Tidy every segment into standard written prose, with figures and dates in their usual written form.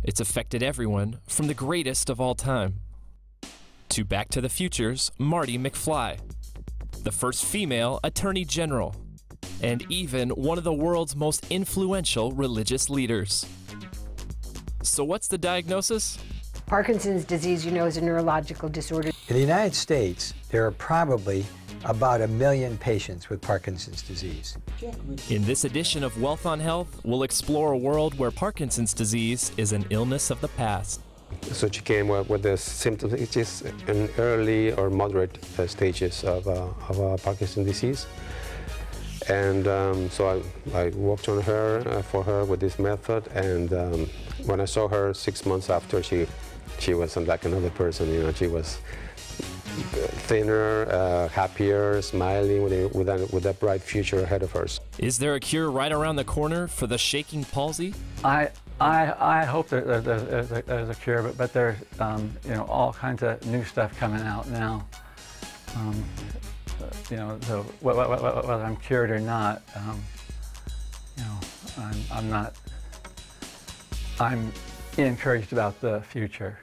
It's affected everyone, from the greatest of all time to Back to the Future's Marty McFly, the first female Attorney General, and even one of the world's most influential religious leaders. So what's the diagnosis? Parkinson's disease, you know, is a neurological disorder. In the United States, there are probably about 1 million patients with Parkinson's disease. In this edition of Wealth on Health, we'll explore a world where Parkinson's disease is an illness of the past. So she came with the symptoms, it's just in early or moderate stages of Parkinson's disease. And so I worked on her, for her with this method, and when I saw her 6 months after, she wasn't like another person, you know, she was thinner, happier, smiling with that bright future ahead of her. Is there a cure right around the corner for the shaking palsy? I hope there's a cure, but there's you know, all kinds of new stuff coming out now. You know, so whether I'm cured or not, you know, I'm encouraged about the future.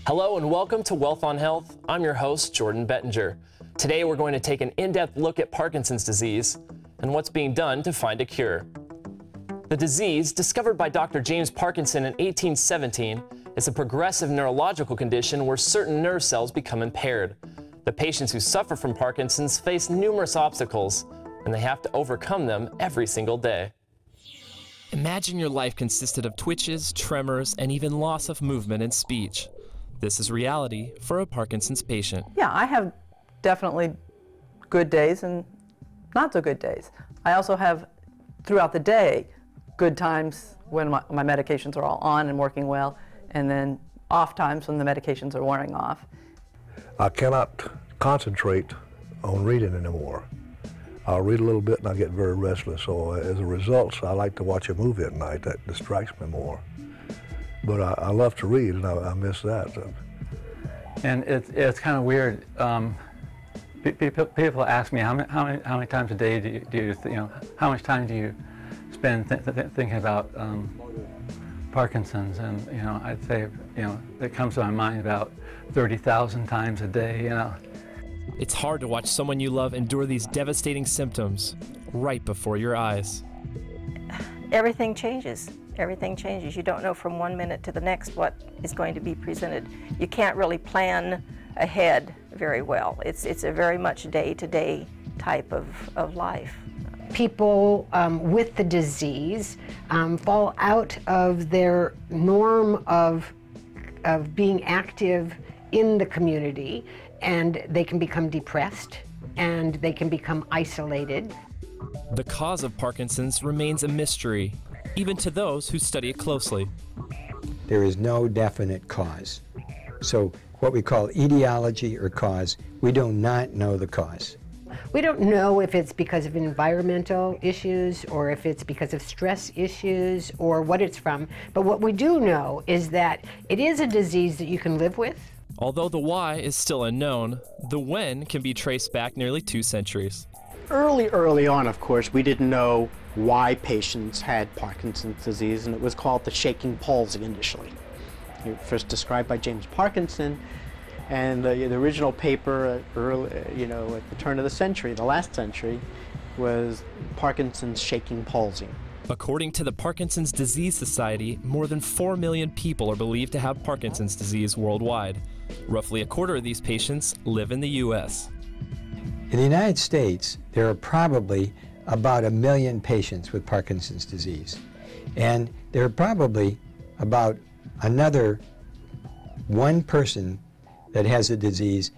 Hello and welcome to Wealth on Health. I'm your host, Jordan Bettinger. Today we're going to take an in-depth look at Parkinson's disease and what's being done to find a cure. The disease, discovered by Dr. James Parkinson in 1817, is a progressive neurological condition where certain nerve cells become impaired. The patients who suffer from Parkinson's face numerous obstacles, and they have to overcome them every single day. Imagine your life consisted of twitches, tremors, and even loss of movement and speech. This is reality for a Parkinson's patient. Yeah, I have definitely good days and not so good days. I also have, throughout the day, good times when my medications are all on and working well, and then off times when the medications are wearing off. I cannot concentrate on reading anymore. I'll read a little bit and I get very restless, so as a result, I like to watch a movie at night. That distracts me more. But I love to read, and I miss that. And it's kind of weird. People ask me how many times a day do you you know, how much time do you spend thinking about Parkinson's? And you know, I'd say, you know, it comes to my mind about 30,000 times a day. You know. It's hard to watch someone you love endure these devastating symptoms right before your eyes. Everything changes. Everything changes. You don't know from one minute to the next what is going to be presented. You can't really plan ahead very well. It's a very much day-to-day type of life. People with the disease fall out of their norm of being active in the community, and they can become depressed, and they can become isolated. The cause of Parkinson's remains a mystery, even to those who study it closely. There is no definite cause. So what we call etiology or cause, we do not know the cause. We don't know if it's because of environmental issues or if it's because of stress issues or what it's from, but what we do know is that it is a disease that you can live with. Although the why is still unknown, the when can be traced back nearly 2 centuries. Early on, of course, we didn't know why patients had Parkinson's disease, and it was called the shaking palsy initially. It was first described by James Parkinson, and the original paper you know, at the turn of the century, the last century, was Parkinson's shaking palsy. According to the Parkinson's Disease Society, more than 4 million people are believed to have Parkinson's disease worldwide. Roughly a quarter of these patients live in the U.S. In the United States, there are probably about 1 million patients with Parkinson's disease. And there are probably about another 1 person that has a disease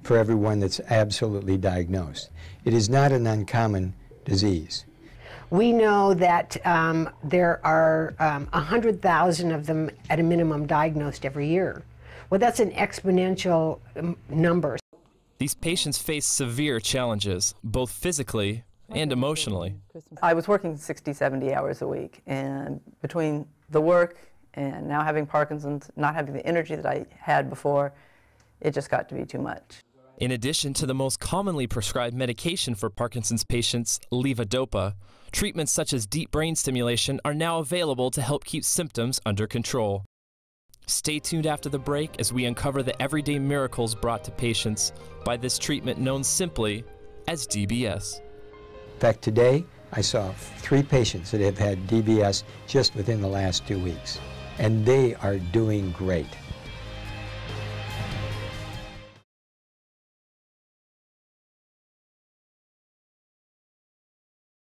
for everyone that's absolutely diagnosed. It is not an uncommon disease. We know that there are 100,000 of them at a minimum diagnosed every year. Well, that's an exponential number. These patients face severe challenges, both physically and emotionally. I was working 60, 70 hours a week, and between the work and now having Parkinson's, not having the energy that I had before, it just got to be too much. In addition to the most commonly prescribed medication for Parkinson's patients, levodopa, treatments such as deep brain stimulation are now available to help keep symptoms under control. Stay tuned after the break as we uncover the everyday miracles brought to patients by this treatment known simply as DBS. In fact, today I saw 3 patients that have had DBS just within the last 2 weeks, and they are doing great.